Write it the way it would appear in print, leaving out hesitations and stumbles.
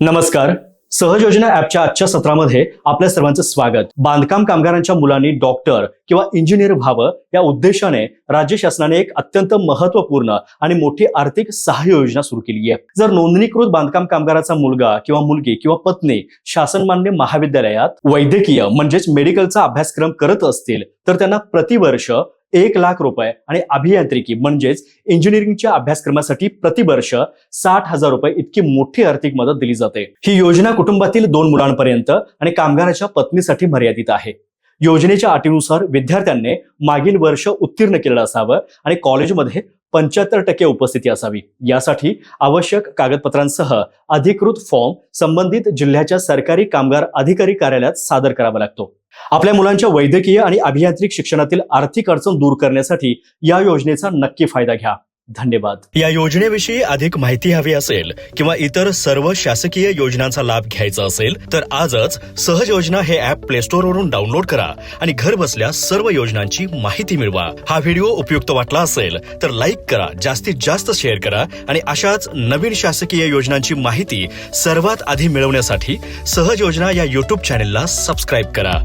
नमस्कार. सहज योजना ॲपच्या आजच्या सत्रामध्ये आपल्या सर्वांचं स्वागत. बांधकाम कामगारांच्या मुलांनी डॉक्टर किंवा इंजिनियर व्हावं या उद्देशाने राज्य शासनाने एक अत्यंत महत्त्वपूर्ण आणि मोठी आर्थिक सहाय्य योजना सुरू केली आहे. जर नोंदणीकृत बांधकाम कामगाराचा मुलगा किंवा मुलगी किंवा पत्नी शासनमान्य महाविद्यालयात वैद्यकीय म्हणजेच मेडिकलचा अभ्यासक्रम करत असतील तर त्यांना प्रतिवर्ष 1,00,000 रुपये आणि अभियांत्रिकी म्हणजेच इंजिनिअरिंगच्या अभ्यासक्रमासाठी प्रतिवर्ष 60,000 रुपये इतकी मोठी आर्थिक मदत दिली जाते. ही योजना कुटुंबातील 2 मुलांपर्यंत आणि कामगाराच्या पत्नीसाठी मर्यादित आहे. योजनेच्या अटीनुसार विद्यार्थ्यांनी मागील वर्ष उत्तीर्ण केलेलं असावं आणि कॉलेजमध्ये 75% उपस्थिती असावी. यासाठी आवश्यक कागदपत्रांसह अधिकृत फॉर्म संबंधित जिल्ह्याच्या सरकारी कामगार अधिकारी कार्यालयात सादर करावा लागतो. आपल्या मुलांच्या वैद्यकीय आणि अभियांत्रिक शिक्षणातील आर्थिक अडचण दूर करण्यासाठी या योजनेचा नक्की फायदा घ्या. धन्यवाद. या योजनेविषयी अधिक माहिती हवी असेल किंवा इतर सर्व शासकीय योजनांचा लाभ घ्यायचा असेल तर आजच सहज योजना हे ॲप प्ले स्टोअर वरून डाउनलोड करा आणि घर बसल्या सर्व योजनांची माहिती मिळवा. हा व्हिडिओ उपयुक्त वाटला असेल तर लाईक करा, जास्तीत जास्त शेअर करा आणि अशाच नवीन शासकीय योजनांची माहिती सर्वात आधी मिळवण्यासाठी सहज योजना या YouTube चॅनेलला सबस्क्राईब करा.